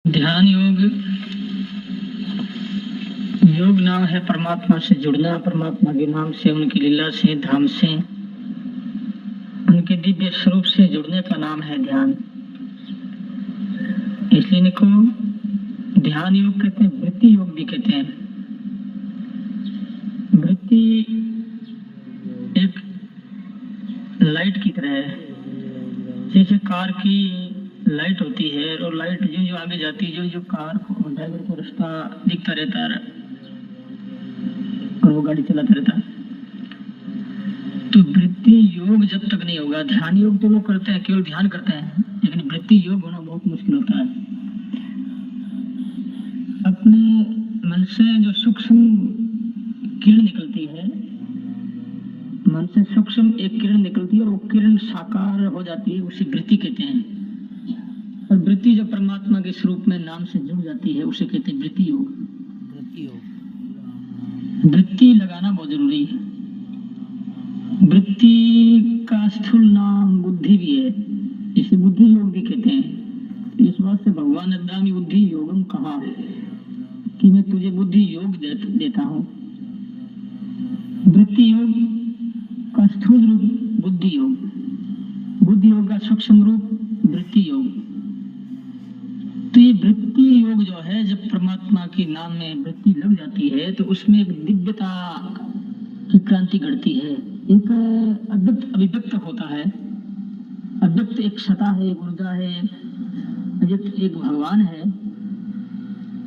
ध्यान योग योग नाम है परमात्मा से जुड़ना, परमात्मा के नाम से, उनकी लीला से, धाम से, उनके दिव्य स्वरूप से जुड़ने का नाम है ध्यान। इसलिए इनको ध्यान योग कहते हैं, वृत्ति योग भी कहते हैं। वृत्ति एक लाइट की तरह है, जैसे कार की लाइट होती है और लाइट जो आगे जाती है, जो कार को ड्राइवर को रास्ता दिखता रहता है और वो गाड़ी चलाता रहता है। तो वृत्ति योग जब तक नहीं होगा, ध्यान योग तो लोग करते हैं, केवल ध्यान करते हैं, लेकिन वृत्ति योग होना बहुत मुश्किल होता है। अपने मन से जो सूक्ष्म किरण निकलती है, मन से सूक्ष्म एक किरण निकलती है और वो किरण साकार हो जाती है, उसे वृत्ति कहते हैं। और वृत्ति जब परमात्मा के स्वरूप में नाम से जुड़ जाती है, उसे कहते हैं वृत्ति योग। वृत्ति लगाना बहुत जरूरी है। वृत्ति का स्थूल नाम बुद्धि भी है, इसे बुद्धि योग भी कहते हैं। इस बात से भगवान ने दामी बुद्धि योगम कहा कि मैं तुझे बुद्धि योग देता हूँ। वृत्ति योग का स्थूल रूप बुद्धि योग, बुद्धि योग का सूक्ष्म रूप वृत्ति योग। तो ये वृत्ति योग जो है, जब परमात्मा के नाम में वृत्ति लग जाती है तो उसमें एक दिव्यता की क्रांति घटती है। एक अद्भुत अभिव्यक्त होता है। अद्भुत एक सत्ता है, एक ऊर्जा है, अद्भुत एक भगवान है।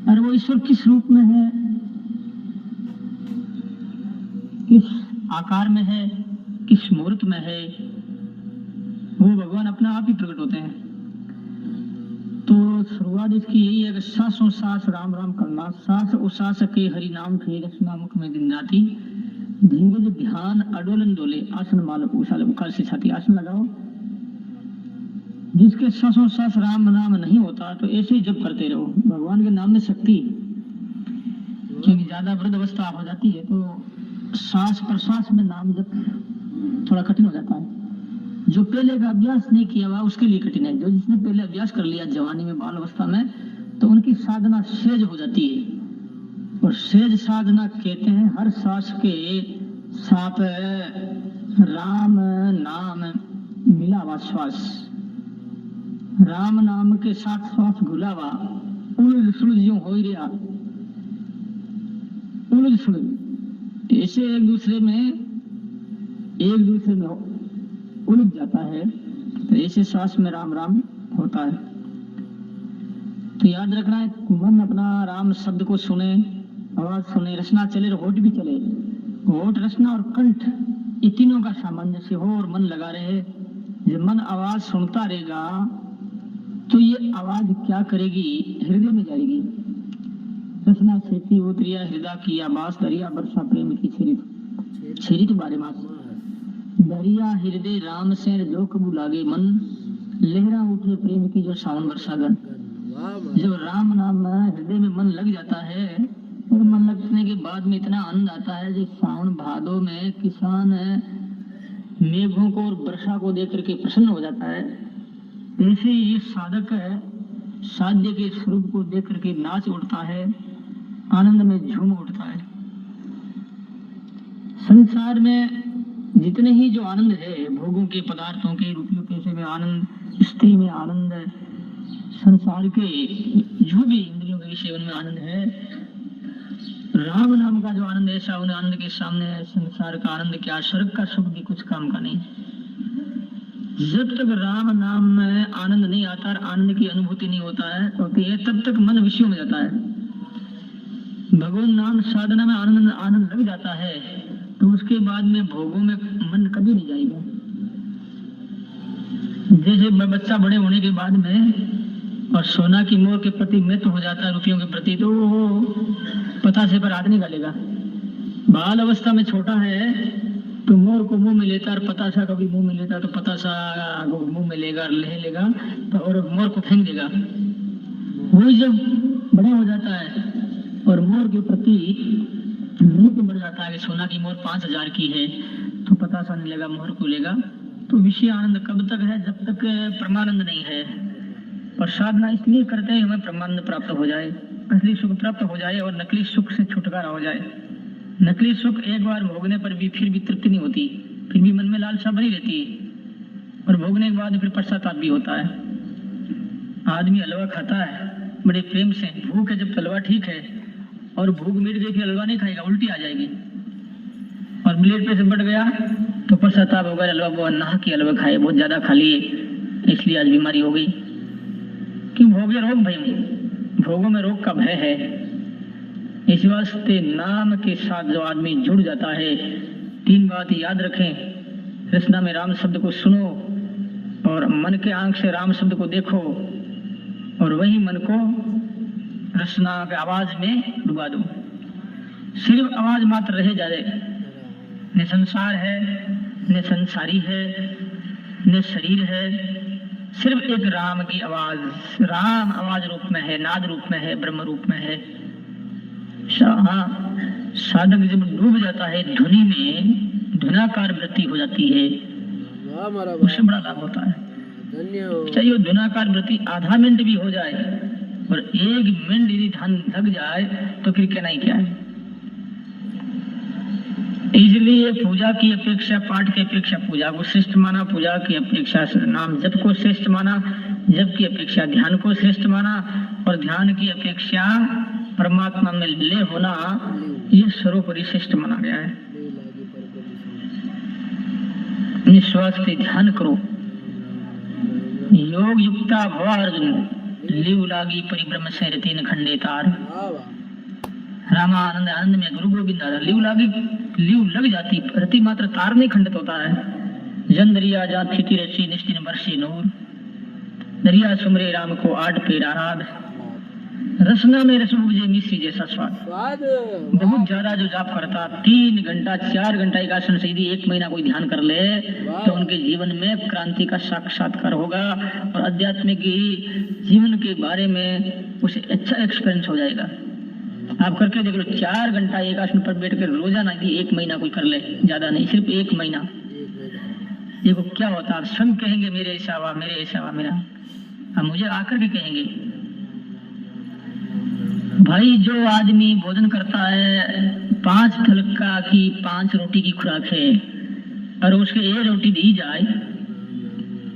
और वो ईश्वर किस रूप में है, किस आकार में है, किस मूर्त में है, वो भगवान अपना आप ही प्रकट होते हैं। तो शुरुआत इसकी यही है कि सासों सास राम राम करना, सास उसास के हरि नाम के रचना मुख में दिन राती, धीरज ध्यान अडोलन डोले, आसन मालक उसाल उखाल से छाती, आसन लगाओ। जिसके सासों सास राम नाम नहीं होता तो ऐसे ही जप करते रहो। भगवान के नाम में शक्ति, क्योंकि ज्यादा वृद्ध अवस्था हो जाती है तो सांस प्रश्वास में नाम जप थोड़ा कठिन हो जाता है। जो पहले का अभ्यास नहीं किया हुआ उसके लिए कठिन है। जो जिसने पहले अभ्यास कर लिया जवानी में, बाल अवस्था में, तो उनकी साधना सहज हो जाती है। और सहज साधना कहते हैं हर सांस के साथ राम नाम मिला हुआ श्वास, राम नाम के साथ श्वास घुला हुआ, उलझ सुलझ जो हो ही रहा, उलझ सुलझ ऐसे एक दूसरे में उलझ जाता है। तो ऐसे श्वास में राम राम होता है। तो याद रखना है, मन अपना राम शब्द को सुने, आवाज सुने, रचना चले, होठ भी चले। होठ, रचना और कंठ, ये तीनों का सामंजस्य हो और मन लगा रहे। जब मन आवाज सुनता रहेगा तो ये आवाज क्या करेगी, हृदय में जाएगी। रचना सेती उतरिया हृदय की आवाज, दरिया बरसा प्रेम की छेरित बारे मास, दरिया हृदय राम से जो कबू लागे मन, लहरा उठे प्रेम की जो सावन वर्षा गन। जब राम नाम हृदय में मन लग जाता है और मन लगने के बाद में इतना आनंद आता है, जो सावन भादों में किसान मेघों को और वर्षा को देख करके प्रसन्न हो जाता है, ऐसे ही साधक साध्य के स्वरूप को देख करके नाच उठता है, आनंद में झूम उठता है। संसार में जितने ही जो आनंद है, भोगों के, पदार्थों के, रुपयों पैसे में आनंद, स्त्री में आनंद, संसार के जो भी इंद्रियों के सेवन में आनंद है, राम नाम का जो आनंद है, सावन आनंद के सामने संसार का आनंद क्या, स्वर्ग का सुख भी कुछ काम का नहीं। जब तक राम नाम में आनंद नहीं आता, आनंद की अनुभूति नहीं होता है तब तक मन विषयों में जाता है। भगवान नाम साधना में आनंद लग जाता है तो उसके बाद में भोगों में मन कभी नहीं जाएगा। जैसे बच्चा बड़े होने के बाद में और सोना की मोर के प्रति मृत्यु हो जाता है, रुपयों के प्रति, तो वो पतासे पर हाथ नहीं डालेगा। बाल अवस्था में छोटा है तो मोर को मुंह में लेता और पतासा कभी मुंह में लेता तो पतासा मुंह में लेगा, ले लेगा तो और मोर को फेंक देगा। वही जब बड़ा हो जाता है और मोर के प्रति मृत्यु बढ़ जाता है कि सोना की मोर 5000 की है तो पतासा नहीं लेगा, मोर को लेगा। तो विषय आनंद कब तक है, जब तक परमानंद नहीं है। और साधना इसलिए करते हैं हमें ब्रह्मानंद प्राप्त हो जाए, असली सुख प्राप्त हो जाए और नकली सुख से छुटकारा हो जाए। नकली सुख एक बार भोगने पर भी फिर भी तृप्ति नहीं होती, फिर भी मन में लालसा बनी रहती है और भोगने के बाद फिर पश्चाताप भी होता है। आदमी हलवा खाता है बड़े प्रेम से, भूख है जब हलवा ठीक है, और भूख मिट गई फिर हलवा नहीं खाएगा, उल्टी आ जाएगी। और ब्लड प्रेशर बढ़ गया तो पश्चाताप होगा, हलवा वो ना कि हलवा खाए, बहुत ज्यादा खा लिए इसलिए आज बीमारी हो गई। क्यों? भोगे रोग भाई, भोगों में रोग का भय है। इस वास्ते नाम के साथ जो आदमी जुड़ जाता है, 3 बात याद रखें। रचना में राम शब्द को सुनो और मन के आंख से राम शब्द को देखो और वही मन को रचना के आवाज में डुबा दो। सिर्फ आवाज मात्र रह जाए, न संसार है, न संसारी है, न शरीर है, सिर्फ एक राम की आवाज। राम आवाज रूप में है, नाद रूप में है, ब्रह्म रूप में है। साधक जब डूब जाता है ध्वनि में, धुनाकार वृत्ति हो जाती है, उससे बड़ा लाभ होता है। चाहिए वो धुनाकार वृत्ति आधा मिनट भी हो जाए और 1 मिनट यदि ध्यान लग जाए तो फिर कहना ही क्या है। इसलिए पूजा की अपेक्षा, पाठ की अपेक्षा पूजा को श्रेष्ठ माना, पूजा की अपेक्षा नाम जप को श्रेष्ठ माना, जप की अपेक्षा ध्यान को श्रेष्ठ माना, और ध्यान की अपेक्षा परमात्मा में लय होना, ये सर्वोपरि श्रेष्ठ माना गया है। निश्वास से ध्यान करो। योग युक्ता भव अर्जुन, लिव लागी परिभ्रम से रतीन खंडे तार। रामानंद आनंद में गुरु गोविंद लिव लागी, लिव लग जाती, रति मात्र तार नहीं खंडित होता है। जन दरिया जात खेती रची निश्चिन वर्षी नूर, दरिया सुमरे राम को 8 पेड़ आराध। रसना में रस उपजे मिश्री जैसा स्वाद। बहुत ज्यादा जो जाप करता, 3 घंटा 4 घंटा एक आसन से यदि 1 महीना कोई ध्यान कर ले तो उनके जीवन में क्रांति का साक्षात्कार होगा और आध्यात्मिक जीवन के बारे में उसे अच्छा एक्सपीरियंस हो जाएगा। आप करके देख लो, 4 घंटा एक आसन पर बैठ कर रोजाना यदि 1 महीना कोई कर ले, ज्यादा नहीं, सिर्फ 1 महीना, देखो क्या होता है। आप स्वयं कहेंगे मेरे ऐसा हुआ, मेरे ऐसा हुआ मेरा, अब मुझे आकर के कहेंगे। भाई जो आदमी भोजन करता है 5 फलका की 5 रोटी की खुराक है और उसके 1 रोटी दी जाए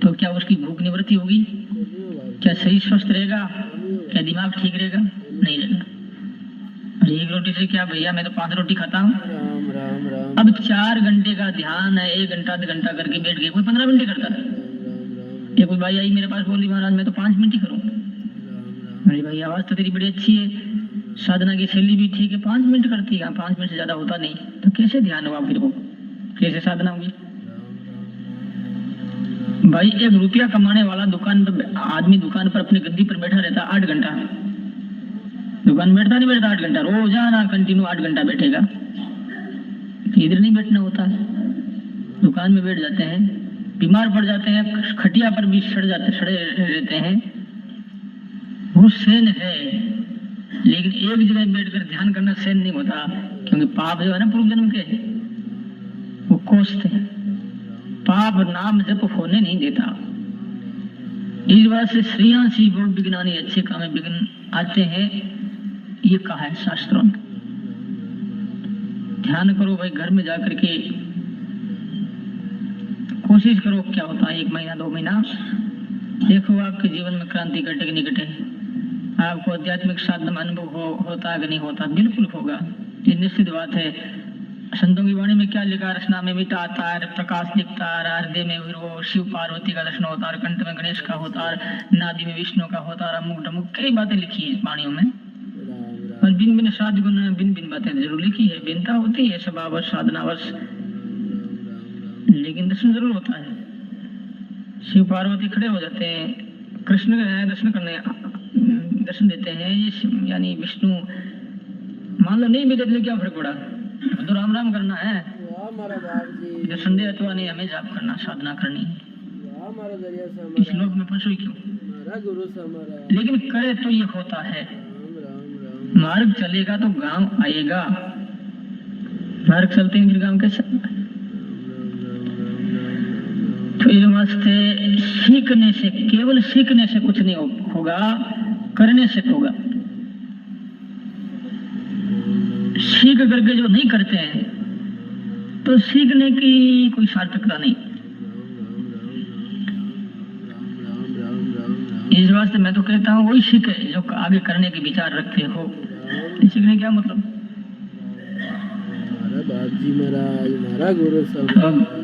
तो क्या उसकी भूख निवृत्ति होगी? क्या शरीर स्वस्थ रहेगा? क्या दिमाग ठीक रहेगा? नहीं रहेगा। 1 रोटी से क्या भैया, मैं तो 5 रोटी खाता हूँ। अब 4 घंटे का ध्यान है, 1 घंटा 2 घंटा करके बैठ गए, कोई 15 मिनट करता है। एक कोई भाई आई मेरे पास, बोली महाराज मैं तो 5 मिनट ही करूँ। मेरी भाई आवाज तो तेरी बड़ी अच्छी है, साधना की शैली भी ठीक है, 5 मिनट करती है, 5 मिनट से ज्यादा होता नहीं, तो कैसे ध्यान होगा फिर वो, कैसे साधना होगी? भाई 1 रुपया कमाने वाला दुकान पर आदमी दुकान पर अपनी गद्दी पर बैठा रहता 8 घंटा, दुकान बैठता नहीं बैठता 8 घंटा, रोजाना कंटिन्यू 8 घंटा बैठेगा। इधर नहीं बैठना होता, दुकान में बैठ जाते हैं, बीमार पड़ जाते हैं, खटिया पर भी सड़े रहते हैं। वो सेन है, लेकिन एक जगह बैठकर ध्यान करना सेन नहीं होता, क्योंकि पाप जो है ना पूर्व जन्म के, वो कोसते हैं, पाप नाम जप होने नहीं देता। इस बात से श्रेयांसी वो विज्ञानी अच्छे काम में विघ्न आते हैं, ये कहा है शास्त्रों में। ध्यान करो भाई, घर में जाकर के कोशिश करो, क्या होता है 1 महीना 2 महीना, देखो आपके जीवन में क्रांति घटे कि नहीं घटे, आपको आध्यात्मिक साधना अनुभव होता है कि नहीं होता? बिल्कुल होगा, ये निश्चित बात है। संतों की वाणी में क्या लिखा? रचना में मीठा आता है, प्रकाश दिखता है, हृदय में वो शिव पार्वती का दर्शन होता है, कंठ में गणेश का होता है, नादि में विष्णु का होता है, अमुक ढमुक कई बातें लिखी है वाणियों में, और बिन बिन साधगुण बिन बिन बातें जरूर लिखी है। बिनता होती है स्वभावश साधनावश, लेकिन दर्शन जरूर होता है। शिव पार्वती खड़े हो जाते हैं, कृष्ण दर्शन करने दर्शन देते हैं, ये यानी विष्णु मान लो नहीं भी देते क्या फर्क पड़ा, तो राम राम करना है, दर्शन दे अथवा नहीं, हमें जाप करना, साधना करनी है। इस लोक में फंसो क्यों? लेकिन करे तो ये होता है, मार्ग चलेगा तो गांव आएगा, मार्ग चलते हैं फिर गांव कैसे? तो इस वास्ते सीखने से, केवल सीखने से कुछ नहीं होगा, करने से होगा। सीख करके जो नहीं करते हैं तो सीखने की कोई सार्थकता नहीं। इस वास्ते मैं तो कहता हूँ वही सीखे जो आगे करने के विचार रखते हो। सीखने क्या मतलब? बाप जी महाराज, महाराज गुरु साहब।